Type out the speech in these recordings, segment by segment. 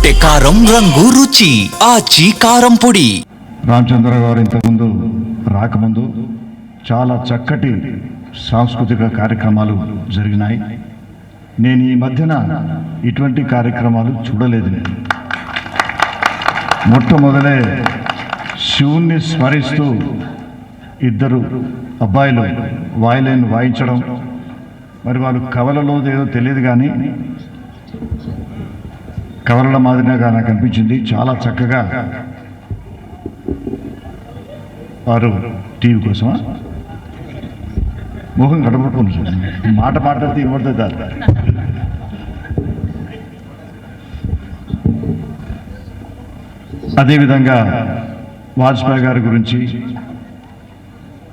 రొట్టె కారం రంగు రుచి ఆచి కారం పొడి. రామచంద్ర గారు ఇంతకుముందు రాకముందు చాలా చక్కటి సాంస్కృతిక కార్యక్రమాలు జరిగినాయి. నేను ఈ మధ్యన ఇటువంటి కార్యక్రమాలు చూడలేదు. మొట్టమొదలే శివుణ్ణి స్మరిస్తూ ఇద్దరు అబ్బాయిలు వాయిలిన్ వాయించడం, మరి వాళ్ళు కవలలో ఏదో తెలియదు కానీ కవలల మాదిరిగా నాకు అనిపించింది. చాలా చక్కగా వారు టీవీ కోసమా మోహన్ గడపడుకుని మాట మాట్లాడితే ఇవ్వడుతుంది. అదేవిధంగా వాజ్పేయి గారి గురించి,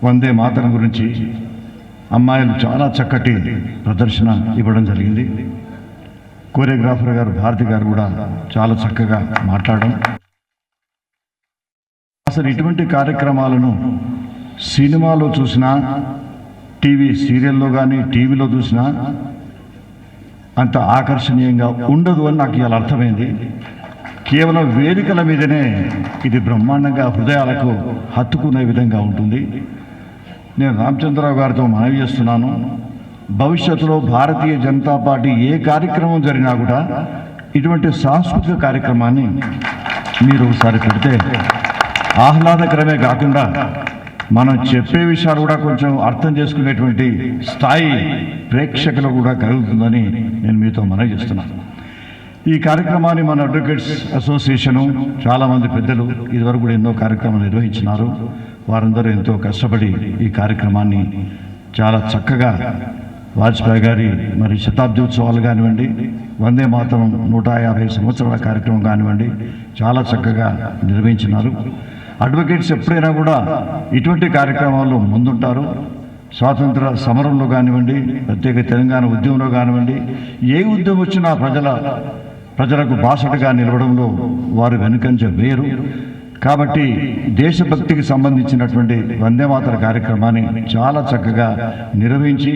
వందే మాతరం గురించి అమ్మాయిలు చాలా చక్కటి ప్రదర్శన ఇవ్వడం జరిగింది. కోరియోగ్రాఫర్ గారు భారతి గారు కూడా చాలా చక్కగా మాట్లాడడం. అసలు ఇటువంటి కార్యక్రమాలను సినిమాలో చూసినా, టీవీ సీరియల్లో కానీ టీవీలో చూసినా అంత ఆకర్షణీయంగా ఉండదు అని నాకు ఇవాళ అర్థమైంది. కేవలం వేదికల మీదనే ఇది బ్రహ్మాండంగా హృదయాలకు హత్తుకునే విధంగా ఉంటుంది. నేను రామచంద్రరావు గారితో మనవి చేస్తున్నాను, భవిష్యత్తులో భారతీయ జనతా పార్టీ ఏ కార్యక్రమం జరిగినా కూడా ఇటువంటి సాంస్కృతిక కార్యక్రమాన్ని మీరు ఒకసారి పెడితే ఆహ్లాదకరమే కాకుండా మనం చెప్పే విషయాలు కూడా కొంచెం అర్థం చేసుకునేటువంటి స్థాయి ప్రేక్షకులకు కూడా కలుగుతుందని నేను మీతో మనవి చేస్తున్నాను. ఈ కార్యక్రమాన్ని మన అడ్వకేట్స్ అసోసియేషను చాలామంది పెద్దలు ఇదివరకు కూడా ఎన్నో కార్యక్రమాలు నిర్వహించినారు. వారందరూ ఎంతో కష్టపడి ఈ కార్యక్రమాన్ని చాలా చక్కగా వాజ్పేయి గారి మరి శతాబ్ది ఉత్సవాలు కానివ్వండి, వందే మాతరం 150 సంవత్సరాల కార్యక్రమం కానివ్వండి, చాలా చక్కగా నిర్వహించినారు. అడ్వకేట్స్ ఎప్పుడైనా కూడా ఇటువంటి కార్యక్రమాల్లో ముందుంటారు. స్వాతంత్ర సమరంలో కానివ్వండి, ప్రత్యేక తెలంగాణ ఉద్యమంలో కానివ్వండి, ఏ ఉద్యమం వచ్చినా ప్రజలకు బాసటగా నిలవడంలో వారు వెనుకంజ వేరు. కాబట్టి దేశభక్తికి సంబంధించినటువంటి వందేమాతర కార్యక్రమాన్ని చాలా చక్కగా నిర్వహించి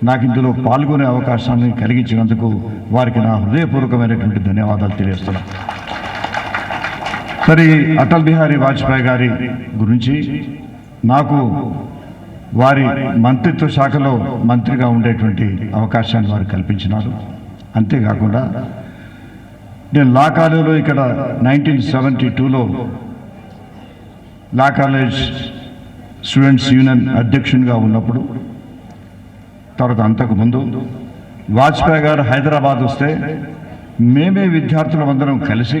నాకు ఇందులో పాల్గొనే అవకాశాన్ని కలిగించినందుకు వారికి నా హృదయపూర్వకమైనటువంటి ధన్యవాదాలు తెలియజేస్తున్నాను. సరే, అటల్ బిహారీ వాజ్పేయి గారి గురించి నాకు వారి మంత్రిత్వ శాఖలో మంత్రిగా ఉండేటువంటి అవకాశాన్ని వారు కల్పించినారు. అంతేకాకుండా నేను లా కాలేజీలో ఇక్కడ 1972లో లా కాలేజ్ స్టూడెంట్స్ యూనియన్ అధ్యక్షునిగా ఉన్నప్పుడు, తర్వాత అంతకుముందు వాజ్పేయి గారు హైదరాబాద్ వస్తే మేమే విద్యార్థులందరం కలిసి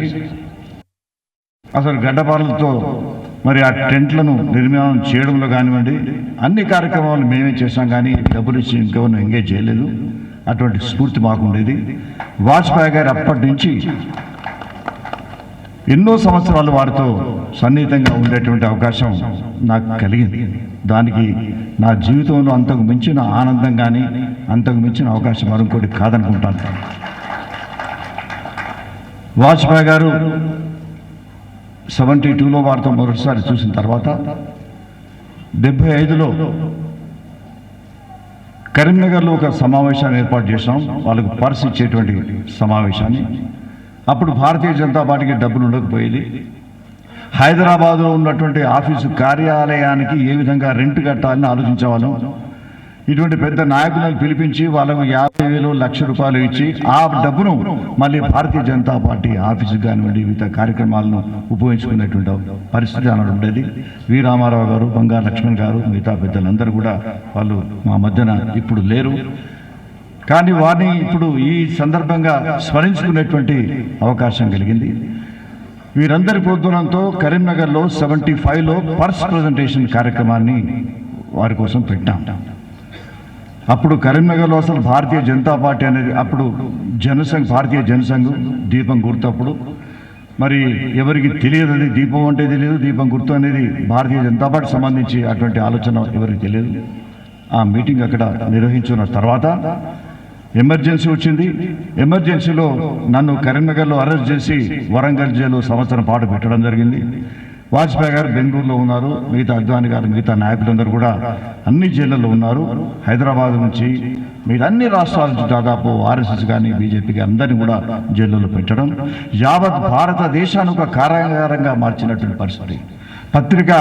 అసలు గడ్డపారలతో మరి ఆ టెంట్లను నిర్మాణం చేయడంలో కానివ్వండి, అన్ని కార్యక్రమాలు మేమే చేశాం. కానీ డబ్బులు ఇచ్చి ఇంకెవరిని ఎంగేజ్ చేయలేదు. అటువంటి స్ఫూర్తి మాకుండేది. వాజ్పేయి గారు అప్పటి నుంచి ఎన్నో సంవత్సరాలు వారితో సన్నిహితంగా ఉండేటువంటి అవకాశం నాకు కలిగింది. దానికి నా జీవితంలో అంతకు మించిన ఆనందం కానీ అంతకు మించిన అవకాశం మరొకటి కాదనుకుంటాను. వాజ్పేయి గారు 72లో వారితో మొదటిసారి చూసిన తర్వాత 75లో కరీంనగర్లో ఒక సమావేశాన్ని ఏర్పాటు చేశాం. వాళ్ళకు పర్స్ ఇచ్చేటువంటి సమావేశాన్ని. అప్పుడు భారతీయ జనతా పార్టీకి డబ్బులు ఉండకపోయేది. హైదరాబాద్లో ఉన్నటువంటి ఆఫీసు కార్యాలయానికి ఏ విధంగా రెంట్ కట్టాలని ఆలోచించేవాళ్ళం. ఇటువంటి పెద్ద నాయకులను పిలిపించి వాళ్ళకు 50,000 లక్ష రూపాయలు ఇచ్చి ఆ డబ్బును మళ్ళీ భారతీయ జనతా పార్టీ ఆఫీసుకు కానివ్వండి వివిధ కార్యక్రమాలను ఉపయోగించుకునేటువంటి పరిస్థితి అన్నది ఉండేది. వి రామారావు గారు, బంగారు లక్ష్మణ్ గారు, మిగతా పెద్దలందరూ కూడా వాళ్ళు మా మధ్యన ఇప్పుడు లేరు. కానీ వారిని ఇప్పుడు ఈ సందర్భంగా స్మరించుకునేటువంటి అవకాశం కలిగింది. వీరందరి ప్రోద్బలంతో కరీంనగర్లో 75లో పర్స్ ప్రజెంటేషన్ కార్యక్రమాన్ని వారి కోసం పెట్టాం. అప్పుడు కరీంనగర్లో అసలు భారతీయ జనతా పార్టీ అనేది అప్పుడు భారతీయ జనసంఘ్ దీపం గుర్తప్పుడు మరి ఎవరికి తెలియదు. అది దీపం అంటే తెలియదు, దీపం గుర్తు అనేది భారతీయ జనతా పార్టీ సంబంధించి అటువంటి ఆలోచన ఎవరికి తెలియదు. ఆ మీటింగ్ అక్కడ నిర్వహించున్న తర్వాత ఎమర్జెన్సీ వచ్చింది. ఎమర్జెన్సీలో నన్ను కరీంనగర్లో అరెస్ట్ చేసి వరంగల్ జైలు సంవత్సరం పాటు పెట్టడం జరిగింది. వాజ్పేయి గారు బెంగళూరులో ఉన్నారు, మిగతా అద్వానీ గారు, మిగతా నాయకులందరూ కూడా అన్ని జైళ్ళల్లో ఉన్నారు. హైదరాబాద్ నుంచి మీరు అన్ని రాష్ట్రాల నుంచి దాదాపు ఆర్ఎస్ఎస్ కానీ బీజేపీకి అందరినీ కూడా జైల్లో పెట్టడం, యావత్ భారతదేశాన్ని ఒక కారాగారంగా మార్చినటువంటి పరిస్థితి. పత్రికా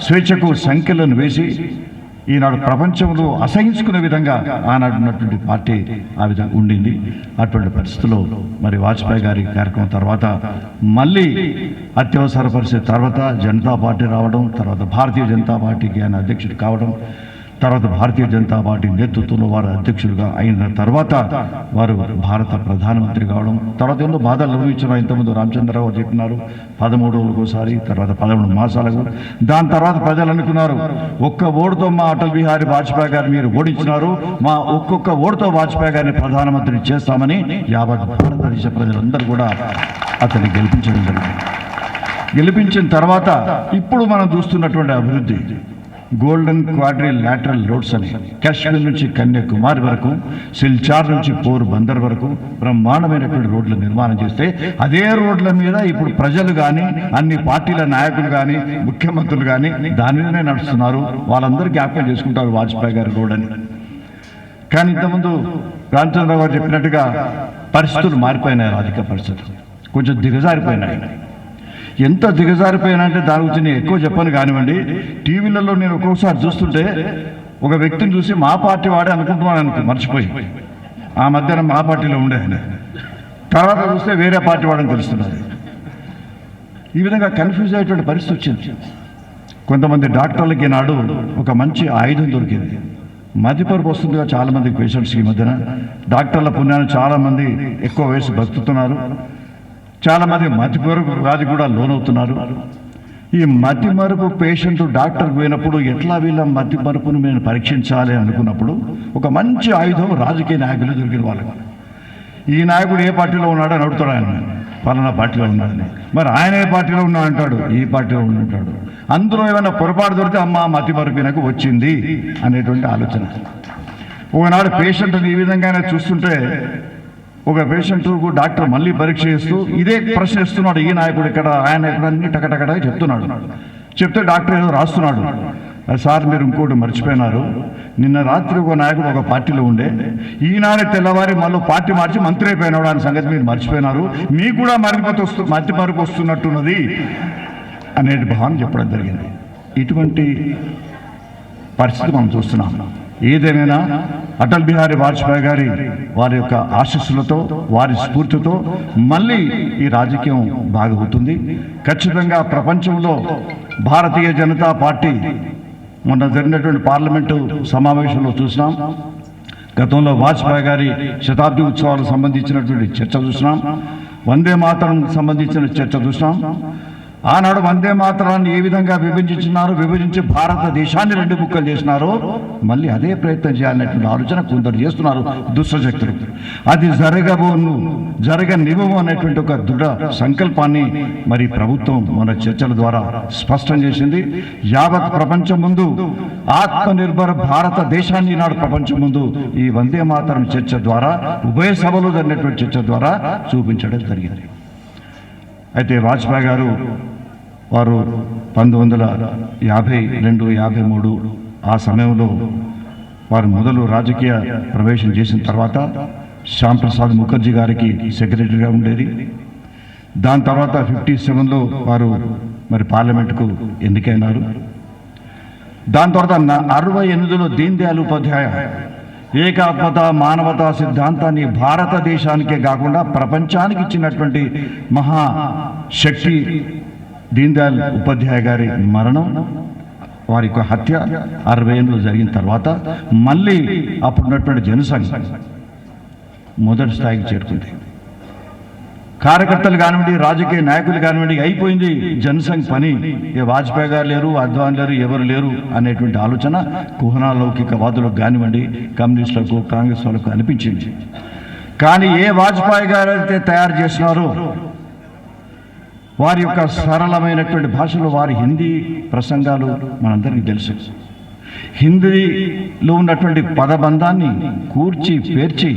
స్వేచ్ఛకు సంఖ్యలను వేసి ఈనాడు ప్రపంచంలో అసహించుకునే విధంగా ఆనాడు ఉన్నటువంటి పార్టీ ఆ విధంగా ఉండింది. అటువంటి పరిస్థితుల్లో మరి వాజ్పేయి గారి కార్యక్రమం తర్వాత మళ్ళీ అత్యవసర పరిస్థితి తర్వాత జనతా పార్టీ రావడం, తర్వాత భారతీయ జనతా పార్టీకి ఆయన అధ్యక్షుడు కావడం, తర్వాత భారతీయ జనతా పార్టీ నేతృత్వంలో వారు అధ్యక్షులుగా అయిన తర్వాత వారు భారత ప్రధానమంత్రి కావడం, తర్వాత ఎన్నో బాధలు అనుభవించారు. ఇంతకుముందు రామచంద్రరావు చెప్పినారు 13 రోజులకోసారి, తర్వాత 13 మాసాలకు. దాని తర్వాత ప్రజలు అనుకున్నారు ఒక్క ఓటుతో మా అటల్ బిహారీ వాజ్పేయి గారిని మీరు ఓడించినారు, మా ఒక్కొక్క ఓటుతో వాజ్పేయి గారిని ప్రధానమంత్రి చేస్తామని యావత్ భారతదేశ ప్రజలందరూ కూడా అతన్ని గెలిపించడం జరిగింది. గెలిపించిన తర్వాత ఇప్పుడు మనం చూస్తున్నటువంటి అభివృద్ధి, గోల్డెన్ క్వాడ్రిలాటరల్ రోడ్స్ అని కాశ్మీర్ నుంచి కన్యాకుమారి వరకు, సిల్చార్ నుంచి పోర్ బందర్ వరకు బ్రహ్మాండమైనటువంటి రోడ్ల నిర్మాణం చేస్తే అదే రోడ్ల మీద ఇప్పుడు ప్రజలు కానీ అన్ని పార్టీల నాయకులు కానీ ముఖ్యమంత్రులు కానీ దాని మీదనే నడుస్తున్నారు. వాళ్ళందరూ జ్ఞాపకం చేసుకుంటారు వాజ్పేయి గారి రోడ్ అని. కానీ ఇంతకుముందు రామచంద్రరావు గారు చెప్పినట్టుగా పరిస్థితులు మారిపోయినాయి, రాజకీయ పరిస్థితులు కొంచెం దిగజారిపోయినాయి. ఎంత దిగజారిపోయినంటే దాని గురించి నేను ఎక్కువ చెప్పను కానివ్వండి. టీవీలలో నేను ఒక్కొక్కసారి చూస్తుంటే ఒక వ్యక్తిని చూసి మా పార్టీ వాడే అనుకుంటున్నాను మర్చిపోయి, ఆ మధ్యాహ్నం మా పార్టీలో ఉండే ఆయన, తర్వాత చూస్తే వేరే పార్టీ వాడని తెలుస్తున్నది. ఈ విధంగా కన్ఫ్యూజ్ అయ్యేటువంటి పరిస్థితి వచ్చింది. కొంతమంది డాక్టర్లకి నాడు ఒక మంచి ఆయుధం దొరికింది. మధ్యపరుపు వస్తుందిగా చాలామంది పేషెంట్స్కి. ఈ మధ్యన డాక్టర్ల పుణ్యాన్ని చాలామంది ఎక్కువ వయసు బతుకుతున్నారు, చాలామంది మతిమరుపు వ్యాధి కూడా లోనవుతున్నారు. ఈ మతిమరుపు పేషెంట్ డాక్టర్కి పోయినప్పుడు ఎట్లా వీళ్ళ మతిమరుపును మేము పరీక్షించాలి అనుకున్నప్పుడు ఒక మంచి ఆయుధం రాజకీయ నాయకులు దొరికిన వాళ్ళకి. ఈ నాయకుడు ఏ పార్టీలో ఉన్నాడో అని అడుగుతాడు ఆయన, పలానా పార్టీలో ఉన్నాడని. మరి ఆయన ఏ పార్టీలో ఉన్నా అంటాడు, ఈ పార్టీలో ఉంటాడు. అందులో ఏమైనా పొరపాటు దొరికితే అమ్మ మతిమరుపు నాకు వచ్చింది అనేటువంటి ఆలోచన. ఒకనాడు పేషెంట్ని ఈ విధంగానే చూస్తుంటే ఒక పేషెంట్కు డాక్టర్ మళ్ళీ పరీక్ష చేస్తూ ఇదే ప్రశ్న ఇస్తున్నాడు, ఈ నాయకుడు ఇక్కడ ఆయన ఇక్కడ అన్ని టకటకట చెప్తున్నాడు. చెప్తే డాక్టర్ ఏదో రాస్తున్నాడు. సార్ మీరు ఇంకోటి మర్చిపోయినారు, నిన్న రాత్రి ఒక నాయకుడు ఒక పార్టీలో ఉండే, ఈనాడే తెల్లవారి మళ్ళీ పార్టీ మార్చి మంత్రి అయిపోయినాడు అనే సంగతి మీరు మర్చిపోయినారు, మీకు కూడా మతి మరుపు వస్తున్నట్టున్నది అనేది భావన చెప్పడం జరిగింది. ఇటువంటి పరిస్థితి మనం చూస్తున్నాం. ఏదేమైనా అటల్ బిహారీ వాజ్పేయి గారి వారి యొక్క ఆశీస్సులతో వారి స్ఫూర్తితో మళ్ళీ ఈ రాజకీయం బాగుతుంది. ఖచ్చితంగా ప్రపంచంలో భారతీయ జనతా పార్టీ మొన్న జరిగినటువంటి పార్లమెంటు సమావేశంలో చూసినాం. గతంలో వాజ్పేయి గారి శతాబ్ది ఉత్సవాలకు సంబంధించినటువంటి చర్చ చూసినాం, వందే మాతరం సంబంధించిన చర్చ చూసినాం. ఆనాడు వందే మాతరాన్ని ఏ విధంగా విభజించి భారతదేశాన్ని 2 ముక్కలు చేసినారో మళ్ళీ అదే ప్రయత్నం చేయాలనేటువంటి ఆలోచన కొందరు చేస్తున్నారు దుష్టశక్తులు. అది జరగనివ్వము అనేటువంటి ఒక దృఢ సంకల్పాన్ని మరి ప్రభుత్వం మన చర్చల ద్వారా స్పష్టం చేసింది. యావత్ ప్రపంచం ముందు ఆత్మనిర్భర భారతదేశాన్ని ఈనాడు ప్రపంచం ముందు ఈ వందే మాతరం చర్చ ద్వారా, ఉభయ సభలో జరిగినటువంటి చర్చ ద్వారా చూపించడం జరిగింది. అయితే వాజ్పేయి గారు వారు 1952-53 ఆ సమయంలో వారు మొదలు రాజకీయ ప్రవేశం చేసిన తర్వాత శ్యామ్ ప్రసాద్ ముఖర్జీ గారికి సెక్రటరీగా ఉండేది. దాని తర్వాత 57లో వారు మరి పార్లమెంటుకు ఎన్నికైనారు. దాని తర్వాత 68లో దీన్ దయాళ్ ఉపాధ్యాయ ఏకాత్మత మానవతా సిద్ధాంతాన్ని భారతదేశానికే కాకుండా ప్రపంచానికి ఇచ్చినటువంటి మహాశక్తి దీన్ దయాళ్ ఉపాధ్యాయ గారి మరణం, వారి యొక్క హత్య 68లో జరిగిన తర్వాత మళ్ళీ అప్పుడున్నటువంటి జనసంఘ్ మొదటి స్థాయికి చేరుకుంది. కార్యకర్తలు కానివ్వండి, రాజకీయ నాయకులు కానివ్వండి, అయిపోయింది జనసంఘ్ పని, ఏ వాజ్పేయి గారు లేరు, అద్వానీ లేరు, ఎవరు లేరు అనేటువంటి ఆలోచన కుహనా లౌకికవాదులకు కానివ్వండి, కమ్యూనిస్టులకు, కాంగ్రెస్ వాళ్ళకు అనిపించింది. కానీ ఏ వాజ్పేయి గారు అయితే తయారు చేసినారో వారి యొక్క సరళమైనటువంటి భాషలో వారి హిందీ ప్రసంగాలు మనందరికీ తెలుసు. హిందీలో ఉన్నటువంటి పదబంధాన్ని కూర్చి పేర్చి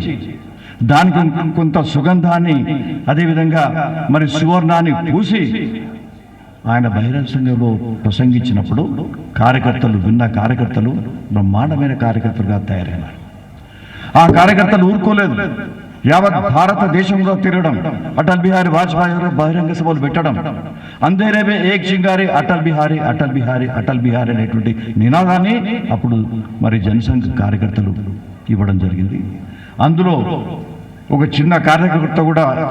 దానికి కొంత సుగంధాన్ని అదేవిధంగా మరి సువర్ణాన్ని పూసి ఆయన బహిరంగ సంఘంలో ప్రసంగించినప్పుడు కార్యకర్తలు బ్రహ్మాండమైన కార్యకర్తలుగా తయారైనారు. ఆ కార్యకర్తలు ఊరుకోలేదు. యావత్ భారతదేశంలో తిరగడం, అటల్ బిహారీ వాజ్పేయి గారు బహిరంగ సభలు పెట్టడం, అందరేమే ఏక్ చింగారి అటల్ బిహారీ అటల్ బిహారీ అటల్ బిహారీ అనేటువంటి నినాదాన్ని అప్పుడు మరి జనసంఘ్ కార్యకర్తలు ఇవ్వడం జరిగింది. అందులో ఒక చిన్న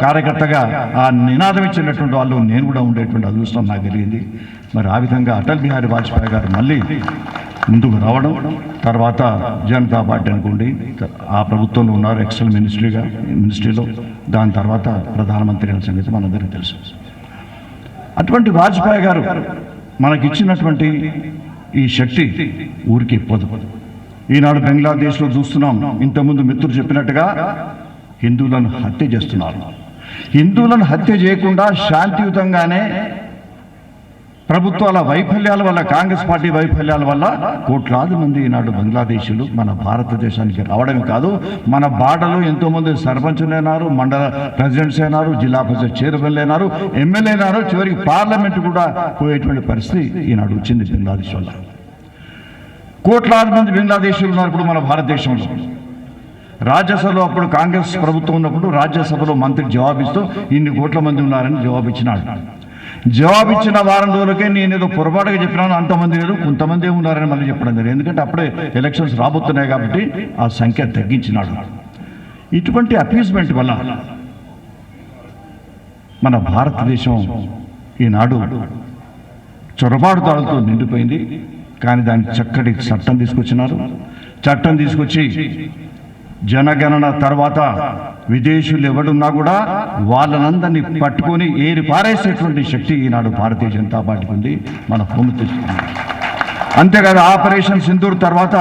కార్యకర్తగా ఆ నినాదం ఇచ్చినటువంటి వాళ్ళు నేను కూడా ఉండేటువంటి అదృష్టం నాకు కలిగింది. మరి ఆ విధంగా అటల్ బిహారీ వాజ్పేయి గారు మళ్ళీ ముందుకు రావడం, తర్వాత జనతా పార్టీ అనుకోండి ఆ ప్రభుత్వంలో ఉన్నారు ఎక్సెల్ మినిస్ట్రీలో, దాని తర్వాత ప్రధానమంత్రి అయిన సంగతి మనందరికీ తెలుసు. అటువంటి వాజ్పేయి గారు మనకిచ్చినటువంటి ఈ శక్తి ఊరికి పోదు. ఈనాడు బంగ్లాదేశ్లో చూస్తున్నాం, ఇంతకుముందు మిత్రులు చెప్పినట్టుగా హిందువులను హత్య చేస్తున్నారు. హిందువులను హత్య చేయకుండా శాంతియుతంగానే ప్రభుత్వాల వైఫల్యాల వల్ల, కాంగ్రెస్ పార్టీ వైఫల్యాల వల్ల కోట్లాది మంది ఈనాడు బంగ్లాదేశీలు మన భారతదేశానికి రావడమే కాదు, మన బార్డర్లో ఎంతోమంది సర్పంచులు అయినారు, మండల ప్రెసిడెంట్స్ అయినారు, జిల్లా పరిషత్ చైర్మన్లు అయినారు, ఎమ్మెల్యే అయినారు, చివరికి పార్లమెంట్ కూడా పోయేటువంటి పరిస్థితి ఈనాడు వచ్చింది బంగ్లాదేశ్ వల్ల. కోట్లాది మంది బంగ్లాదేశీలు ఉన్నారు ఇప్పుడు మన భారతదేశంలో. రాజ్యసభలో అప్పుడు కాంగ్రెస్ ప్రభుత్వం ఉన్నప్పుడు రాజ్యసభలో మంత్రి జవాబిస్తూ ఇన్ని కోట్ల మంది ఉన్నారని జవాబిచ్చినాడు. జవాబిచ్చిన వారం రోజులకే నేనేదో పొరపాటుగా చెప్పినాను, అంతమంది లేదు, కొంతమంది ఉన్నారని మళ్ళీ చెప్పడం జరిగింది. ఎందుకంటే అప్పుడే ఎలక్షన్స్ రాబోతున్నాయి కాబట్టి ఆ సంఖ్య తగ్గించినాడు. ఇటువంటి అపీస్మెంట్ వల్ల మన భారతదేశం ఈనాడు చొరబాటుదారులతో నిండిపోయింది. కానీ దానికి చక్కటి చట్టం తీసుకొచ్చినారు. చట్టం తీసుకొచ్చి జనగణన తర్వాత విదేశీయులు ఎవడున్నా కూడా వాళ్ళనందరినీ పట్టుకొని ఏరి పారేసేటువంటి శక్తి ఈనాడు భారతీయ జనతా పార్టీకి ఉంది, మన హోమ్ తెస్తుంది. అంతేకాదు ఆపరేషన్ సింధూర్ తర్వాత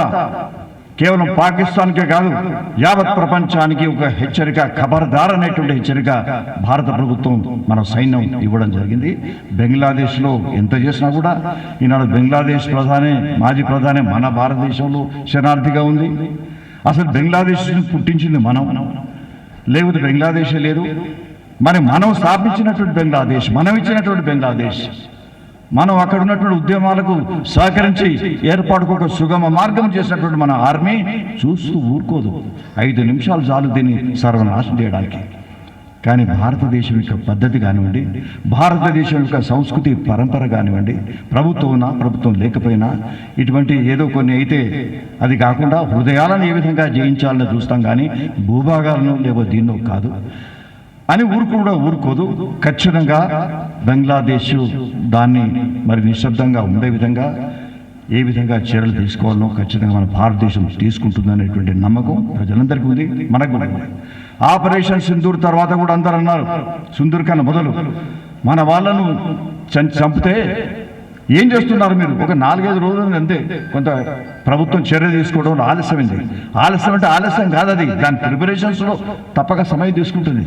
కేవలం పాకిస్తాన్కే కాదు యావత్ ప్రపంచానికి ఒక హెచ్చరిక, ఖబర్దార్ అనేటువంటి హెచ్చరిక భారత ప్రభుత్వం మన సైన్యం ఇవ్వడం జరిగింది. బంగ్లాదేశ్లో ఎంత చేసినా కూడా ఈనాడు బంగ్లాదేశ్ మాజీ ప్రధాని మన భారతదేశంలో శరణార్థిగా ఉంది. అసలు బంగ్లాదేశ్ పుట్టించింది మనం, లేకపోతే బంగ్లాదేశే లేదు. మరి మనం స్థాపించినటువంటి బంగ్లాదేశ్, మనం ఇచ్చినటువంటి బంగ్లాదేశ్, మనం అక్కడ ఉన్నటువంటి ఉద్యమాలకు సహకరించి ఏర్పాటుకు ఒక సుగమ మార్గం చేసినటువంటి మన ఆర్మీ చూస్తూ ఊరుకోదు. 5 నిమిషాలు చాలు దీన్ని సర్వనాశనం చేయడానికి. కానీ భారతదేశం యొక్క పద్ధతి కానివ్వండి, భారతదేశం యొక్క సంస్కృతి పరంపర కానివ్వండి, ప్రభుత్వం లేకపోయినా ఇటువంటి ఏదో కొన్ని అయితే అది కాకుండా హృదయాలను ఏ విధంగా జయించాలని చూస్తాం, కానీ భూభాగాలను లేవో దీన్నో కాదు అని ఊరుకోదు. ఖచ్చితంగా బంగ్లాదేశ్ దాన్ని మరి నిశ్శబ్దంగా ఉండే విధంగా ఏ విధంగా చర్యలు తీసుకోవాలనో ఖచ్చితంగా మన భారతదేశం తీసుకుంటుందనేటువంటి నమ్మకం ప్రజలందరికీ ఉంది, మనకు కూడా. ఆపరేషన్ సింధూర్ తర్వాత కూడా అందరూ అన్నారు, సింధూర్ కన్నా మొదలు మన వాళ్ళను చంపితే ఏం చేస్తున్నారు మీరు? ఒక 4-5 రోజులు అంతే కొంత ప్రభుత్వం చర్య తీసుకోవడం ఆలస్యమైంది. ఆలస్యం అంటే ఆలస్యం కాదు, అది దాని ప్రిపరేషన్స్లో తప్పక సమయం తీసుకుంటుంది.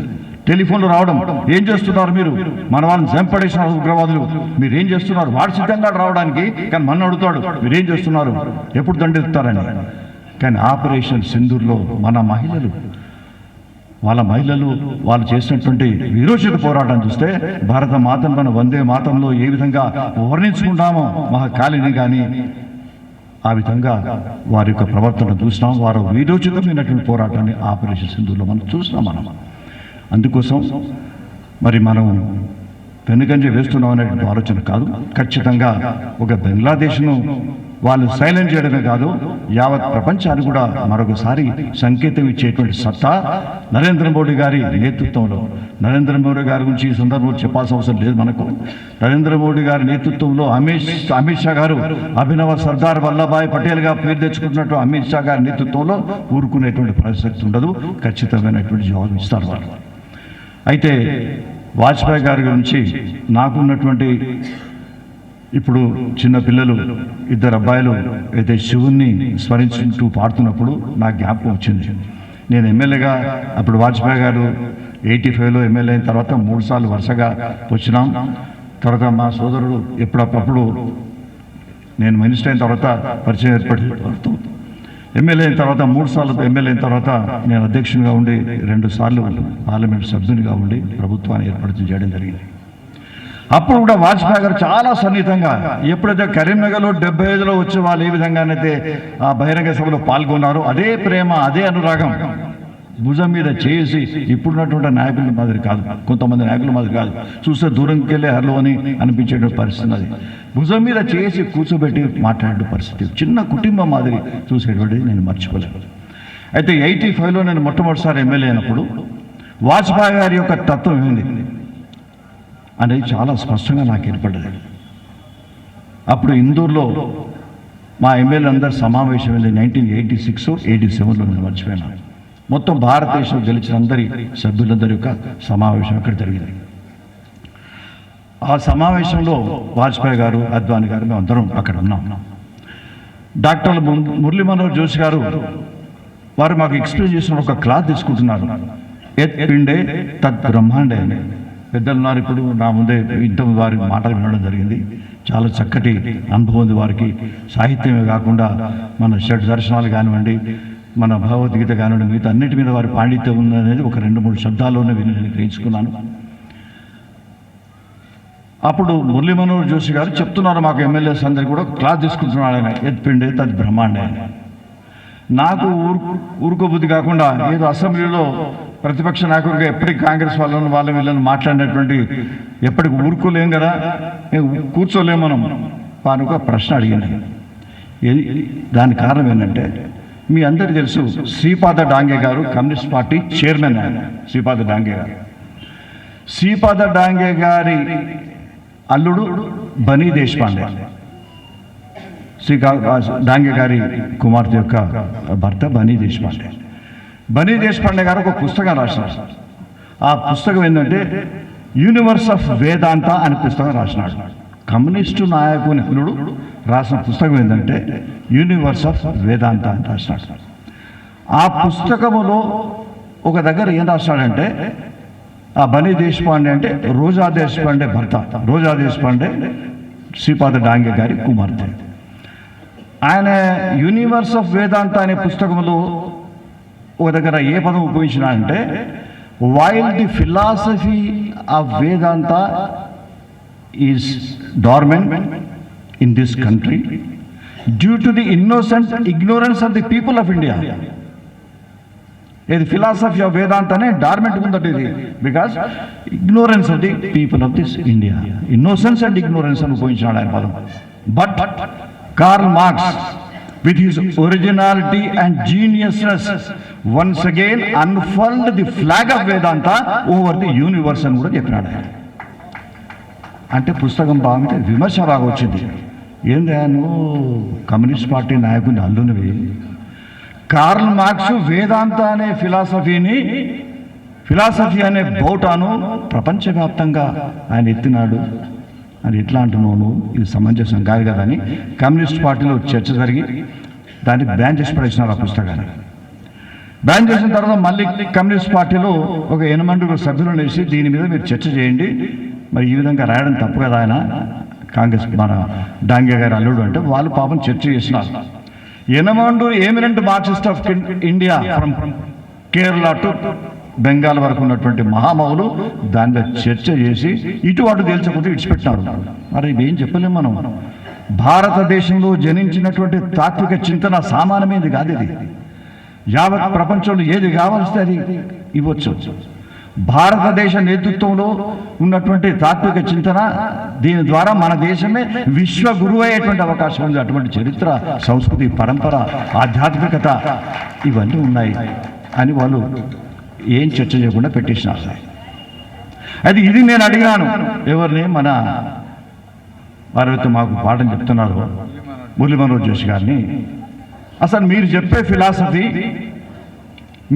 టెలిఫోన్లు రావడం, ఏం చేస్తున్నారు మీరు? మన వాళ్ళని చంపడేసిన ఉగ్రవాదులు, మీరు ఏం చేస్తున్నారు? వాడు సిద్ధంగా రావడానికి, కానీ మన అడుగుతాడు మీరేం చేస్తున్నారు, ఎప్పుడు దండెత్తారని. కానీ ఆపరేషన్ సింధూర్లో మన మహిళలు వాళ్ళు చేసినటువంటి విరోచిత పోరాటం చూస్తే భారత మాతను మన వందే మాతంలో ఏ విధంగా వర్ణించుకుంటామో మహాకాళిని కానీ ఆ విధంగా వారి యొక్క ప్రవర్తన చూసినాం. వారు విరోచితమైనటువంటి పోరాటాన్ని ఆపరేషన్ సింధూర్లో మనం చూసినాం. అందుకోసం మరి మనం వెనుకంజ వేస్తున్నాం అనేటువంటి ఆలోచన కాదు. ఖచ్చితంగా ఒక బంగ్లాదేశ్ను వాళ్ళు సైలెంట్ చేయడమే కాదు, యావత్ ప్రపంచానికి కూడా మరొకసారి సంకేతం ఇచ్చేటువంటి సత్తా నరేంద్ర మోడీ గారి నేతృత్వంలో, నరేంద్ర మోడీ గారి గురించి ఈ సందర్భంలో చెప్పాల్సిన అవసరం లేదు మనకు. నరేంద్ర మోడీ గారి నేతృత్వంలో అమిత్ షా గారు అభినవ సర్దార్ వల్లభాయ్ పటేల్గా పేరు తెచ్చుకుంటున్నట్టు అమిత్ షా గారి నేతృత్వంలో ఊరుకునేటువంటి ప్రసక్తి ఉండదు. ఖచ్చితమైనటువంటి జవాబు ఇస్తారు వాళ్ళు. అయితే వాజ్పేయి గారి గురించి నాకున్నటువంటి, ఇప్పుడు చిన్న పిల్లలు 2 అబ్బాయిలు అయితే శివుణ్ణి స్మరించుకుంటూ పాడుతున్నప్పుడు నాకు జ్ఞాపకం వచ్చింది. నేను ఎమ్మెల్యేగా అప్పుడు వాజ్పేయి గారు 85లో ఎమ్మెల్యే అయిన తర్వాత 3 సార్లు వరుసగా వచ్చినాం. తర్వాత మా సోదరుడు ఎప్పుడప్పుడు నేను మినిస్టర్ అయిన తర్వాత పరిచయం ఏర్పడి ఎమ్మెల్యే అయిన తర్వాత 3 సార్లు ఎమ్మెల్యే అయిన తర్వాత నేను అధ్యక్షునిగా ఉండి 2 సార్లు పార్లమెంట్ సభ్యునిగా ఉండి ప్రభుత్వాన్ని ఏర్పాటు చేయడం జరిగింది. అప్పుడు కూడా వాజ్పేయి గారు చాలా సన్నిహితంగా ఎప్పుడైతే కరీంనగర్లో 75లో వచ్చే వాళ్ళు ఏ విధంగానైతే ఆ బహిరంగ సభలో పాల్గొన్నారో అదే ప్రేమ, అదే అనురాగం భుజం మీద చేసి ఇప్పుడున్నటువంటి నాయకుల మాదిరి కాదు, కొంతమంది నాయకుల మాదిరి కాదు, చూస్తే దూరంకి వెళ్ళే హర్లో అని అనిపించే పరిస్థితి అది. భుజం మీద చేసి కూర్చోబెట్టి మాట్లాడే పరిస్థితి, చిన్న కుటుంబం మాదిరి చూసేటువంటిది నేను మర్చిపోలేను. అయితే 85లో నేను మొట్టమొదటిసారి ఎమ్మెల్యే అయినప్పుడు వాజ్పేయి గారి యొక్క తత్వం ఏంది అనేది చాలా స్పష్టంగా నాకు ఏర్పడ్డది. అప్పుడు ఇందూరులో మా ఎమ్మెల్యే అందరు సమావేశం వెళ్ళి 1986, 87లో నేను మర్చిపోయాను. మొత్తం భారతదేశం గెలిచిన అందరి సభ్యులందరి యొక్క సమావేశం అక్కడ జరిగింది. ఆ సమావేశంలో వాజ్పేయి గారు, అద్వానీ గారు మేము అందరం అక్కడ ఉన్నాం. డాక్టర్ మురళీ మనోహర్ జోషి గారు వారు మాకు ఎక్స్ప్లెయిన్ చేసిన ఒక క్లాత్ తీసుకుంటున్నారు, యత్ పిండే తత్ బ్రహ్మాండే అని. పెద్దలు ఉన్నారు ఇప్పుడు నా ముందే, ఇంత వారి మాటలు వినడం జరిగింది. చాలా చక్కటి అనుభవం ఉంది వారికి. సాహిత్యమే కాకుండా మన షడ్ దర్శనాలు కానివ్వండి, మన భగవద్గీత కానివ్వండి, మిగతా అన్నిటి మీద వారి పాండిత్యం ఉందనేది ఒక 2-3 శబ్దాల్లోనే నేను గ్రహించుకున్నాను. అప్పుడు మురళీ మనోహర్ జోషి గారు చెప్తున్నారు మాకు ఎమ్మెల్యేస్ అందరికీ కూడా క్లాస్ తీసుకుంటున్నాడు ఆయన, యత్ పిండే తద్ బ్రహ్మాండే. నాకు ఊరుకోబుద్ధి కాకుండా ఏదో అసెంబ్లీలో ప్రతిపక్ష నాయకుడిగా ఎప్పటికి కాంగ్రెస్ వాళ్ళని వీళ్ళని మాట్లాడినటువంటి ఎప్పటికి ఊరుకోలేం కదా, కూర్చోలేము మనం. వారు ఒక ప్రశ్న అడిగింది. దాని కారణం ఏంటంటే మీ అందరికీ తెలుసు శ్రీపాద డాంగే గారు కమ్యూనిస్ట్ పార్టీ చైర్మన్. ఆయన శ్రీపాద డాంగే గారు, శ్రీపాద డాంగే గారి అల్లుడు బనీ దేశపాండే, డాంగే గారి కుమార్తె యొక్క భర్త బనీ దేశపాండే. బనీ దేశపాండే గారు ఒక పుస్తకం రాసినారు. ఆ పుస్తకం ఏంటంటే యూనివర్స్ ఆఫ్ వేదాంత అనే పుస్తకం రాసినాడు. కమ్యూనిస్టు నాయకుని అల్లుడు రాసిన పుస్తకం ఏంటంటే యూనివర్స్ ఆఫ్ వేదాంత అని రాసినాడు. ఆ పుస్తకములో ఒక దగ్గర ఏం రాసినాడంటే, ఆ బనీ దేశపాండే అంటే రోజా దేశపాండే భర్త, రోజా దేశపాండే శ్రీపాద డాంగే గారి కుమార్తె. ఆయన యూనివర్స్ ఆఫ్ వేదాంత అనే పుస్తకంలో ఒక దగ్గర ఏ పదం ఉపయోగించిన అంటే, while the philosophy of Vedanta is dormant in this country due to the innocent ignorance of the people of India. ఇది ఫిలాసఫీ ఆఫ్ వేదాంత అనే డార్మెంట్ ఉందట ఇది, because ignorance of the people of this India. Innocence and ignorance అని ఉపయోగించినాడు ఆయన పదం. But Karl Marx, with his originality and geniusness, once again unfurled the flag of Vedanta over the universe అని కూడా చెప్పినాడు. అంటే పుస్తకం బాగుంటే విమర్శ బాగా వచ్చింది. ఏంది నువ్వు కమ్యూనిస్ట్ పార్టీ నాయకుని అల్లునివి, కార్ల్ మార్క్స్ వేదాంత అనే ఫిలాసఫీ అనే బౌటాను ప్రపంచవ్యాప్తంగా ఆయన ఎత్తినాడు అని ఎట్లా అంటున్నాను, ఇది సమంజసం కాదు కదా అని కమ్యూనిస్ట్ పార్టీలో చర్చ జరిగి దాన్ని బ్యాన్ చేసి పడేసినారు. ఆ పుస్తకాన్ని బ్యాన్ చేసిన తర్వాత మళ్ళీ కమ్యూనిస్ట్ పార్టీలో ఒక 8 సభ్యులను వేసి దీని మీద మీరు చర్చ చేయండి, మరి ఈ విధంగా రాయడం తప్పు కదా ఆయన కాంగ్రెస్ మన డాంగే గారి అల్లుడు అంటే, వాళ్ళు పాపం చర్చ చేసినారు. 8 eminent Marxist of India from Kerala to Bengal వరకు ఉన్నటువంటి మహామౌలు దానిలో చర్చ చేసి ఇటు అటు తేల్చకపోతే ఇడిచిపెట్టినారు. మరి ఇదేం చెప్పలేము మనం. భారతదేశంలో జనించినటువంటి తాత్విక చింతన సామాన్యమైనది కాదు. ఇది యావత్ ప్రపంచంలో ఏది కావాల్సి అది ఇవ్వచ్చు. భారతదేశ నేతృత్వంలో ఉన్నటువంటి తాత్విక చింతన, దీని ద్వారా మన దేశమే విశ్వ గురువు అయ్యేటువంటి అవకాశం ఉంది. అటువంటి చరిత్ర, సంస్కృతి, పరంపర, ఆధ్యాత్మికత ఇవన్నీ ఉన్నాయి అని వాళ్ళు ఏం చర్చ చేయకుండా పెట్టేసినారు. అది ఇది నేను అడిగాను ఎవరిని, మన వారైతే మాకు పాఠం చెప్తున్నారు మురళీ మనోహర్ జోషి గారిని, అసలు మీరు చెప్పే ఫిలాసఫీ,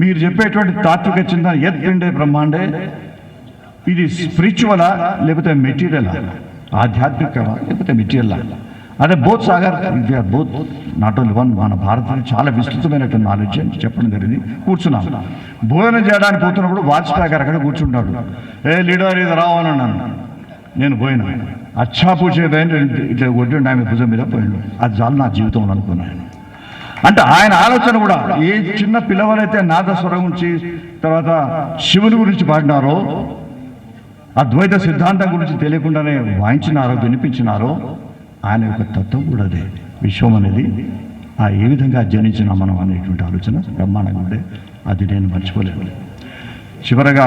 మీరు చెప్పేటువంటి తాత్విక చింతన యత్ పిండే బ్రహ్మాండే, ఇది స్పిరిచువలా లేకపోతే మెటీరియలా, ఆధ్యాత్మికమా లేకపోతే మెటీరియలా? అదే both Sagar, both not only one. మన భారతదేశం చాలా విస్తృతమైనటువంటి నాలెడ్జ్ అని చెప్పడం జరిగింది. కూర్చున్నాం, భోజనం చేయడానికి పోతున్నప్పుడు వాజ్పేయి గారు అక్కడ కూర్చుంటాడు. లీడర్ ఇది రావని అన్నాను. నేను పోయినా, అచ్చా పూచేదని ఇట్లా కొట్టిండు ఆమె భుజం మీద పోయిండు. అది చాలు నా జీవితంలో అనుకున్నాను. అంటే ఆయన ఆలోచన కూడా, ఏ చిన్న పిల్లవారైతే నాదస్వరం నుంచి తర్వాత శివుని గురించి పాడినారో అద్వైత సిద్ధాంతం గురించి తెలియకుండానే వాయించినారో వినిపించినారో ఆయన యొక్క తత్వం కూడా అదే. విశ్వం అనేది ఏ విధంగా జనించినా మనం అనేటువంటి ఆలోచన బ్రహ్మాండంగా ఉండే, అది నేను మర్చిపోలేను. చివరగా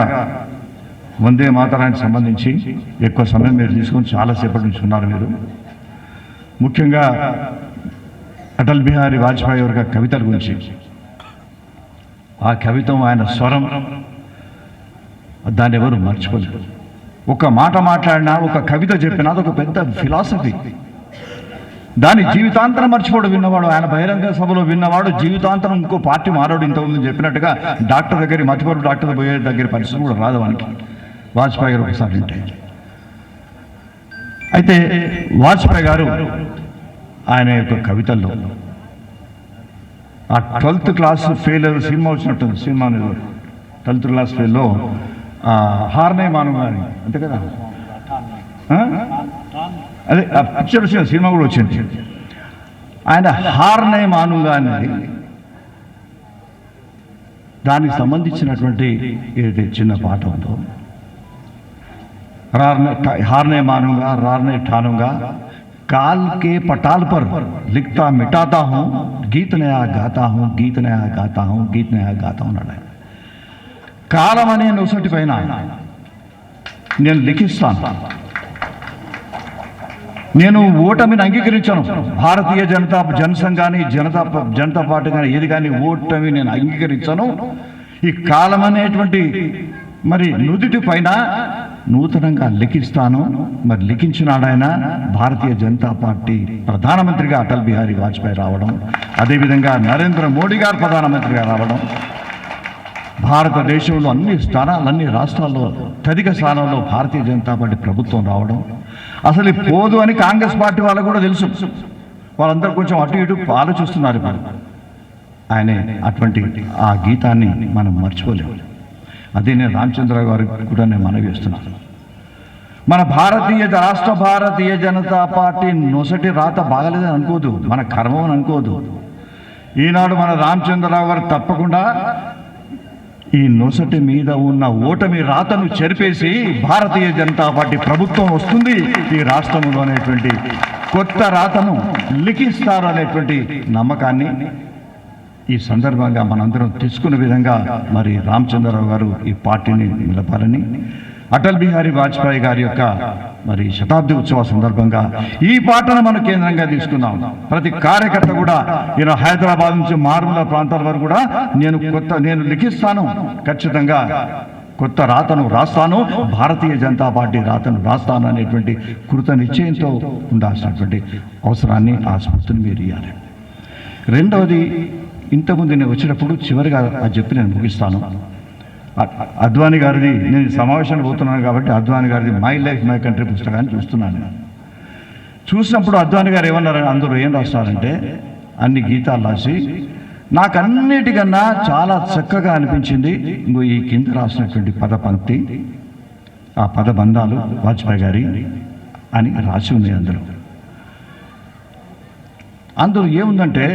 వందే మాతరానికి సంబంధించి ఎక్కువ సమయం మీరు తీసుకొని చాలాసేపటి నుంచి ఉన్నారు మీరు. ముఖ్యంగా అటల్ బిహారీ వాజ్పేయి యొక్క కవితల గురించి, ఆ కవితం ఆయన స్వరం, దాన్ని ఎవరు మర్చిపోలేరు. ఒక మాట మాట్లాడినా, ఒక కవిత చెప్పినా అదొక పెద్ద ఫిలాసఫీ. దాని జీవితాంతరం మర్చిపోడు విన్నవాడు, ఆయన బహిరంగ సభలో విన్నవాడు జీవితాంతరం ఇంకో పార్టీ మారాడు. ఇంతకుముందు చెప్పినట్టుగా డాక్టర్ దగ్గర మతిపరు డాక్టర్ పోయే దగ్గర పరిస్థితి కూడా రాదు వానికి, వాజ్పేయి గారు ఒకసారి వింటే. అయితే వాజ్పేయి గారు ఆయన యొక్క కవితల్లో ఆ 12th క్లాస్ ఫెయిల్ సినిమా వచ్చినట్టుంది, సినిమా 12th క్లాస్ ఫెయిల్లో హార్నే మాను గారి అంతే కదా, అదే ఆ పిక్చర్ వచ్చిన సినిమా కూడా వచ్చింది. ఆయన హార్నే మానుగా అనేది దానికి సంబంధించినటువంటి ఏదైతే చిన్న పాట ఉందో, हारने मानूंगा रारने ठानूंगा काल के पटाल पर लिखता मिटाता हूँ गीत नया गाता हूँ गीत नया गाता हूँ गीत नया गाता हूँ అన్నాడు. కాలం అనే నొసటి పైన నేను లిఖిస్తాను, నేను ఓటమిని అంగీకరించాను. భారతీయ జనసంఘ్ కానీ జనతా పార్టీ కానీ ఏది కానీ ఓటమి నేను అంగీకరించాను. ఈ కాలం అనేటువంటి మరి నుదుటి పైన నూతనంగా లిఖిస్తాను. మరి లిఖించినాడు ఆయన. భారతీయ జనతా పార్టీ ప్రధానమంత్రిగా అటల్ బిహారీ వాజ్పేయి రావడం, అదేవిధంగా నరేంద్ర మోడీ గారు ప్రధానమంత్రిగా రావడం, భారతదేశంలో అన్ని రాష్ట్రాల్లో అత్యధిక స్థానంలో భారతీయ జనతా పార్టీ ప్రభుత్వం రావడం, అసలు పోదు అని కాంగ్రెస్ పార్టీ వాళ్ళకు కూడా తెలుసు. వాళ్ళందరూ కొంచెం అటు ఇటు ఆలోచిస్తున్నారు. ఆయనే అటువంటి ఆ గీతాన్ని మనం మర్చిపోలేము. అదే నేను రామచంద్రరావు గారికి కూడా నేను మనవి చేస్తున్నాను. మన భారతీయ జనతా పార్టీ నొసటి రాత బాగలేదని అనుకోదు, మన కర్మం అని అనుకోదు. ఈనాడు మన రామచంద్రరావు గారు తప్పకుండా ఈ నొసటి మీద ఉన్న ఓటమి రాతను చెరిపేసి భారతీయ జనతా పార్టీ ప్రభుత్వం వస్తుంది, ఈ రాష్ట్రంలో అనేటువంటి కొత్త రాతను లిఖిస్తారు అనేటువంటి నమ్మకాన్ని ఈ సందర్భంగా మనందరం తెచ్చుకునే విధంగా మరి రామచంద్రరావు గారు ఈ పార్టీని నిలపాలని, అటల్ బిహారీ వాజ్పేయి గారి యొక్క మరి శతాబ్ది ఉత్సవ సందర్భంగా ఈ పాటను మనం కేంద్రంగా తీసుకున్నాం. ప్రతి కార్యకర్త కూడా ఈయన హైదరాబాద్ నుంచి మారుమూల ప్రాంతాల వరకు కూడా నేను లిఖిస్తాను, ఖచ్చితంగా కొత్త రాతను రాస్తాను, భారతీయ జనతా పార్టీ రాతను రాస్తాను అనేటువంటి కృత నిశ్చయంతో ఉండాల్సినటువంటి అవసరాన్ని, ఆ స్ఫూర్తిని మీరు ఇవ్వాలి. రెండవది, ఇంతకుముందు నేను వచ్చినప్పుడు చివరిగా అది చెప్పి నేను ముగిస్తాను. అద్వానీ గారిది, నేను సమావేశానికి పోతున్నాను కాబట్టి అద్వానీ గారిది మై లైఫ్ మై కంట్రీ పుస్తకాన్ని చూస్తున్నాను. చూసినప్పుడు అద్వానీ గారు ఏమన్నారు, అందరూ ఏం రాస్తారంటే అన్ని గీతాలు రాసి నాకు అన్నిటికన్నా చాలా చక్కగా అనిపించింది ఇంకో ఈ కింద రాసినటువంటి పద పంక్తి, ఆ పదబంధాలు వాజ్పేయి గారి అని రాసి ఉన్నాయి. అందులో ఏముందంటే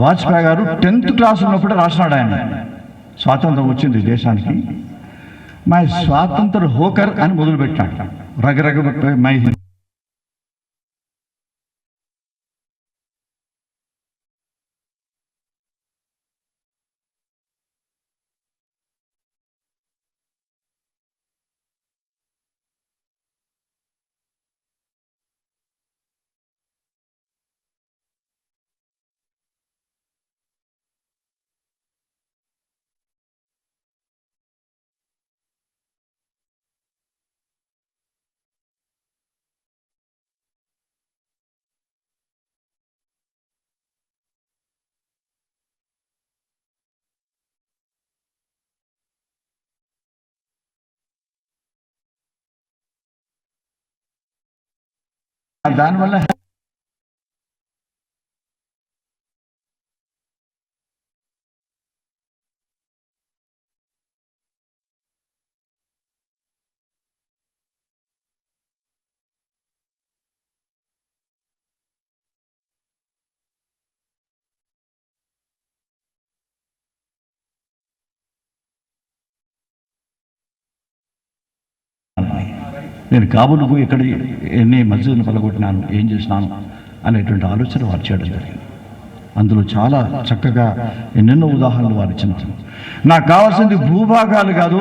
వాజ్పేయి గారు 10th క్లాస్ ఉన్నప్పుడు రాసినాడు. ఆయన స్వాతంత్రం వచ్చింది దేశానికి, మై స్వాతంత్ర హోకర్ అని మొదలుపెట్టాడు. రగరగ మై దానివల్ల నేను కాబూలు పోయి ఎక్కడ ఎన్ని మస్జిద్ను పలగొట్టినాను, ఏం చేసినాను అనేటువంటి ఆలోచన వారు చేయడం జరిగింది. అందులో చాలా చక్కగా ఎన్నెన్నో ఉదాహరణలు వారు ఇచ్చినారు. నాకు కావాల్సింది భూభాగాలు కాదు,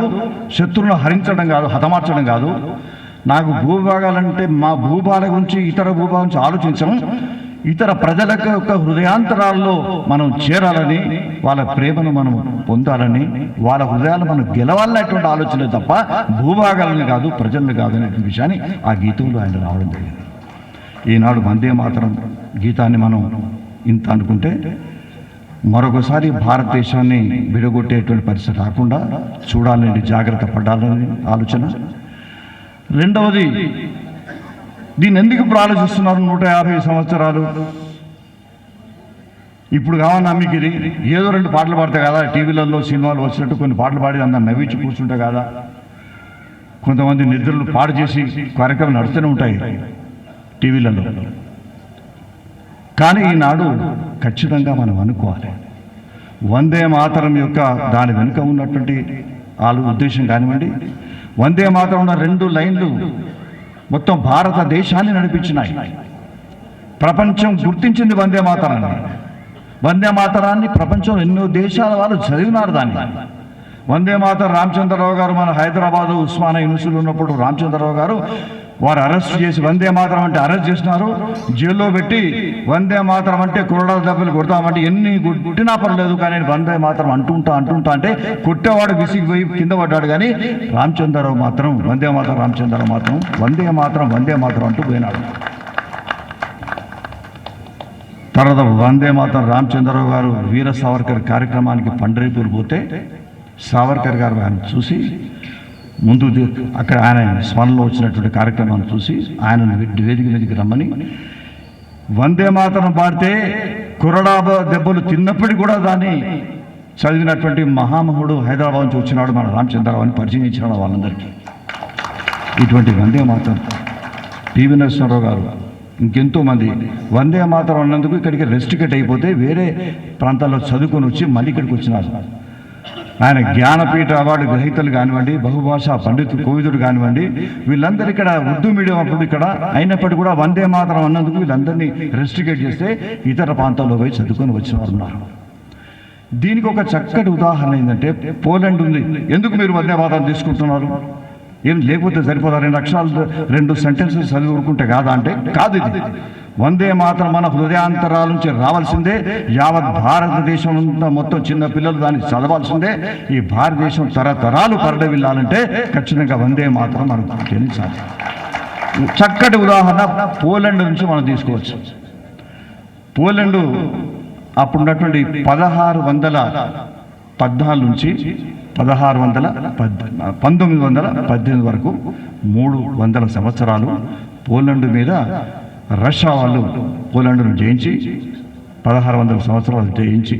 శత్రువులను హరించడం కాదు, హతమార్చడం కాదు. నాకు భూభాగాలంటే మా భూభాగాల గురించి, ఇతర భూభాగాల గురించి ఆలోచించడం, ఇతర ప్రజల యొక్క హృదయాంతరాల్లో మనం చేరాలని, వాళ్ళ ప్రేమను మనం పొందాలని, వాళ్ళ హృదయాలు మనం గెలవాలనేటువంటి ఆలోచన తప్ప భూభాగాలను కాదు, ప్రజలను కాదు అనేటువంటి విషయాన్ని ఆ గీతంలో ఆయన రావడం జరిగింది. ఈనాడు వందే మాతరం గీతాన్ని మనం ఇంత అనుకుంటే మరొకసారి భారతదేశాన్ని విడగొట్టేటువంటి పరిస్థితి రాకుండా చూడాలని, జాగ్రత్త పడాలని ఆలోచన. రెండవది, దీన్ని ఎందుకు ఇప్పుడు ఆలోచిస్తున్నారు? 150 సంవత్సరాలు ఇప్పుడు కావాలన్నా మీకు ఇది ఏదో 2 పాటలు పాడతాయి కదా, టీవీలలో సినిమాలు వచ్చినట్టు కొన్ని పాటలు పాడి అందరు నవ్వించి కూర్చుంటే కదా, కొంతమంది నిద్రలు పాడు చేసి కార్యక్రమాలు నడుస్తూనే ఉంటాయి టీవీలలో. కానీ ఈనాడు ఖచ్చితంగా మనం అనుకోవాలి, వందే మాతరం యొక్క దాని వెనుక ఉన్నటువంటి ఉద్దేశం కానివ్వండి, వందే మాతరం ఉన్న 2 లైన్లు మొత్తం భారతదేశాన్ని నడిపించినాయి. ప్రపంచం గుర్తించింది వందే మాతరాన్ని. వందే మాతరాన్ని ప్రపంచంలో ఎన్నో దేశాల వాళ్ళు చదివినారు దాన్ని. వందే మాతరం రామచంద్రరావు గారు మన హైదరాబాదు ఉస్మానియా యూనివర్సిటీలో ఉన్నప్పుడు రామచంద్రరావు గారు వారు అరెస్ట్ చేసి వందే మాతరం అంటే అరెస్ట్ చేసినారు, జైల్లో పెట్టి వందే మాతరం అంటే కుర్రడాల దెబ్బలు కొడతామంటే ఎన్ని కొట్టినా పర్లేదు, కానీ వందే మాతరం అంటుంటా అంటే కొట్టేవాడు విసిగిపోయి కింద పడ్డాడు. కానీ రామచంద్రరావు మాత్రం వందే మాతరం వందే మాతరం అంటూ పోయినాడు. తర్వాత వందే మాతరం రామచంద్రరావు గారు వీర సావర్కర్ కార్యక్రమానికి పండరీపూర్ పోతే సావర్కర్ గారు ఆయన చూసి ముందు అక్కడ ఆయన స్మరణలో వచ్చినటువంటి కార్యక్రమాన్ని చూసి ఆయనను వేదిక మీదకి రమ్మని, వందే మాతరం పాడితే కుర్రడా దెబ్బలు తిన్నప్పటికీ కూడా దాన్ని చదివినటువంటి మహామహుడు హైదరాబాద్ నుంచి వచ్చినాడు మన రామచంద్రరావు అని పరిచయం ఇచ్చినాడు వాళ్ళందరికీ. ఇటువంటి వందే మాతరం పివి నరసింహారావు గారు ఇంకెంతో మంది వందే మాతరం అన్నందుకు ఇక్కడికి రెస్ట్రిక్ట్ అయిపోతే వేరే ప్రాంతాల్లో చదువుకొని వచ్చి మళ్ళీ ఇక్కడికి వచ్చినారు. ఆయన జ్ఞానపీఠ అవార్డు గ్రహీతలు కానివ్వండి, బహుభాషా పండితుడు కోవిదుడు కానివ్వండి, వీళ్ళందరూ ఇక్కడ ఉర్దూ మీడియం అప్పుడు ఇక్కడ అయినప్పటికీ కూడా వందే మాతరం అన్నందుకు వీళ్ళందరినీ రెస్ట్రిక్ట్ చేస్తే ఇతర ప్రాంతాల్లో పోయి చదువుకొని వచ్చిన వారు ఉన్నారు. దీనికి ఒక చక్కటి ఉదాహరణ ఏంటంటే పోలాండ్ ఉంది. ఎందుకు మీరు వందే మాతరం తీసుకుంటున్నారు? ఏం లేకపోతే సరిపోదా? 2 అక్షరాలు 2 సెంటెన్సెస్ చదివి ఊరుకుంటే కాదా అంటే కాదు. ఇది వందే మాతరం మన హృదయాంతరాల నుంచి రావాల్సిందే. యావత్ భారతదేశం మొత్తం చిన్న పిల్లలు దాన్ని చదవాల్సిందే. ఈ భారతదేశం తరతరాలు పరిడవిల్లాలంటే ఖచ్చితంగా వందే మాతరం మనకు తెలిసాలి. చక్కటి ఉదాహరణ పోలాండ్ నుంచి మనం తీసుకోవచ్చు. పోలాండ్ అప్పుడున్నటువంటి 1614 నుంచి 1918 వరకు 300 సంవత్సరాలు పోలాండ్ మీద రష్యా వాళ్ళు పోలాండ్ను జయించి 1600 సంవత్సరాలు జయించి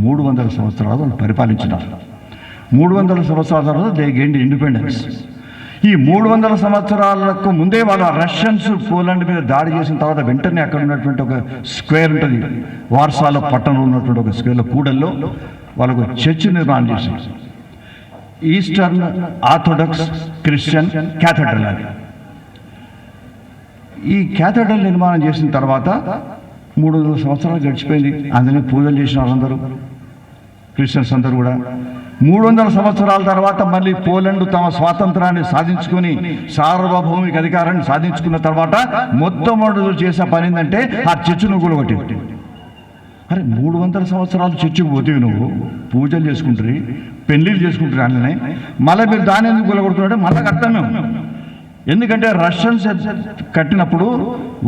300 సంవత్సరాలు వాళ్ళు పరిపాలించినారు. 300 సంవత్సరాల తర్వాత దే గెయిన్డ్ ఇండిపెండెన్స్. ఈ 300 సంవత్సరాలకు ముందే వాళ్ళ రష్యన్స్ పోలాండ్ మీద దాడి చేసిన తర్వాత వెంటనే అక్కడ ఉన్నటువంటి ఒక స్క్వేర్ ఉంటుంది, వార్సాలో పట్టణంలో ఉన్నటువంటి ఒక స్క్వేర్లో కూడల్లో వాళ్ళకు చర్చ్ నిర్మాణం చేశారు. ఈస్టర్న్ ఆర్థోడాక్స్ క్రిస్టియన్ క్యాథడ్రల్ అని. ఈ క్యాథడ్రల్ నిర్మాణం చేసిన తర్వాత 300 సంవత్సరాలు గడిచిపోయింది. అందులో పూజలు చేసిన వాళ్ళందరూ క్రిస్టియన్స్ అందరూ కూడా 300 సంవత్సరాల తర్వాత మళ్ళీ పోలాండ్ తమ స్వాతంత్రాన్ని సాధించుకొని సార్వభౌమిక అధికారాన్ని సాధించుకున్న తర్వాత మొట్టమొదటి చేసే పని ఏంటంటే ఆ చర్చిను కూలగొట్టి. అరే 300 సంవత్సరాలు చర్చికి పోతే నువ్వు పూజలు చేసుకుంటారు, పెళ్ళిళ్ళు చేసుకుంటారు, అన్ననే మళ్ళీ మీరు దాని ఎందుకు కూలగొడుతున్నారంటే మళ్ళీ కడతాం మేము. ఎందుకంటే రష్యన్స్ కట్టినప్పుడు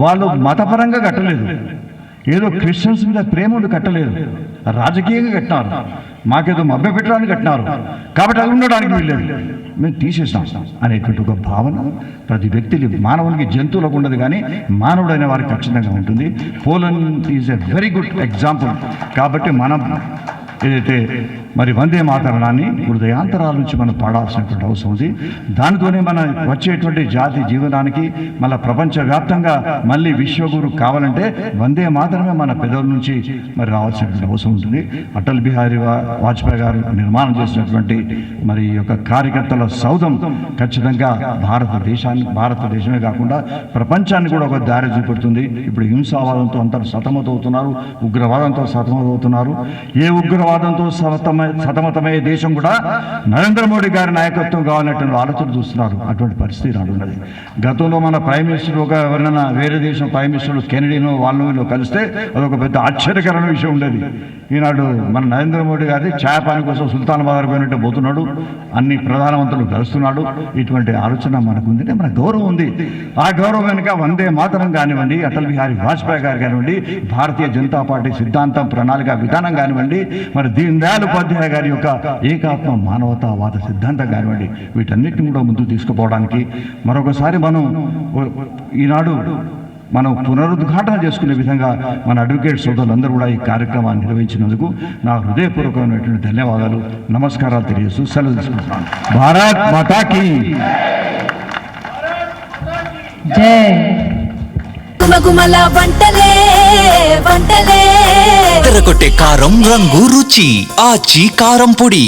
వాళ్ళు మతపరంగా కట్టలేదు, ఏదో క్రిస్టియన్స్ మీద ప్రేమ ఉండి కట్టలేదు, రాజకీయంగా కట్టినారు, మాకేదో మభ్య పెట్టడానికి కట్టినారు, కాబట్టి అది ఉండడానికి వీల్లేదు, మేము తీసేసాం అనేటువంటి ఒక భావన ప్రతి వ్యక్తికి, మానవునికి జంతువులకు ఉండదు కానీ మానవుడైన వారికి ఖచ్చితంగా ఉంటుంది. Poland is a very good example. కాబట్టి మనం ఏదైతే మరి వందే మాతరణాన్ని హృదయాంతరాల నుంచి మనం పాడాల్సినటువంటి అవసరం ఉంది. దానితోనే మన వచ్చేటువంటి జాతి జీవనానికి మళ్ళీ ప్రపంచవ్యాప్తంగా మళ్ళీ విశ్వగురు కావాలంటే వందే మాతరమే మన పెదవుల నుంచి మరి రావాల్సినటువంటి అవసరం ఉంటుంది. అటల్ బిహారీ వాజ్పేయి గారు నిర్మాణం చేసినటువంటి మరి ఈ యొక్క కార్యకర్తల సౌధం ఖచ్చితంగా భారతదేశమే కాకుండా ప్రపంచాన్ని కూడా ఒక దారి చూపెడుతుంది. ఇప్పుడు హింసావాదంతో అందరూ సతమతమవుతున్నారు, ఉగ్రవాదంతో సతమతమవుతున్నారు. ఏ ఉగ్రవాదంతో సతమతమయ్యే దేశం కూడా నరేంద్ర మోడీ గారి నాయకత్వం కావాలనేటువంటి ఆలోచన చూస్తున్నారు. అటువంటి పరిస్థితి నాడున్నది. గతంలో మన ప్రైమ్ మినిస్టర్ ఎవరైనా వేరే దేశం ప్రైమ్ మినిస్టర్ కెనడీనో వాళ్ళు కలిస్తే అదొక పెద్ద ఆశ్చర్యకరమైన విషయం ఉండేది. ఈనాడు మన నరేంద్ర మోడీ గారి ఛాయ పాని కోసం సుల్తానాబాద్ పోయినట్టు పోతున్నాడు, అన్ని ప్రధానమంత్రులు కలుస్తున్నాడు. ఇటువంటి ఆలోచన మనకు ఉంది, మన గౌరవం ఉంది. ఆ గౌరవం వెనుక వందే మాతరం కానివ్వండి, అటల్ బిహారీ వాజ్పేయి గారు కానివ్వండి, భారతీయ జనతా పార్టీ సిద్ధాంతం ప్రణాళిక విధానం కానివ్వండి, మరి దీన్ దయాళ్ ఉపాధ్యాయ గారి యొక్క ఏకాత్మ మానవతావాద సిద్ధాంతం కానివ్వండి, వీటన్నిటిని కూడా ముందుకు తీసుకుపోవడానికి మరొకసారి ఈనాడు మనం పునరుద్ఘాటన చేసుకునే విధంగా మన అడ్వకేట్ సోదరులందరూ కూడా ఈ కార్యక్రమాన్ని నిర్వహించినందుకు నా హృదయపూర్వకమైనటువంటి ధన్యవాదాలు, నమస్కారాలు తెలియజేస్తూ సెలవు తీసుకుంటున్నాను. భారత్ మాతా కీ జై. గుమగుమల వంటలే వంటలే తెరకొట్టే కారం రంగు రుచి ఆచి కారం పొడి.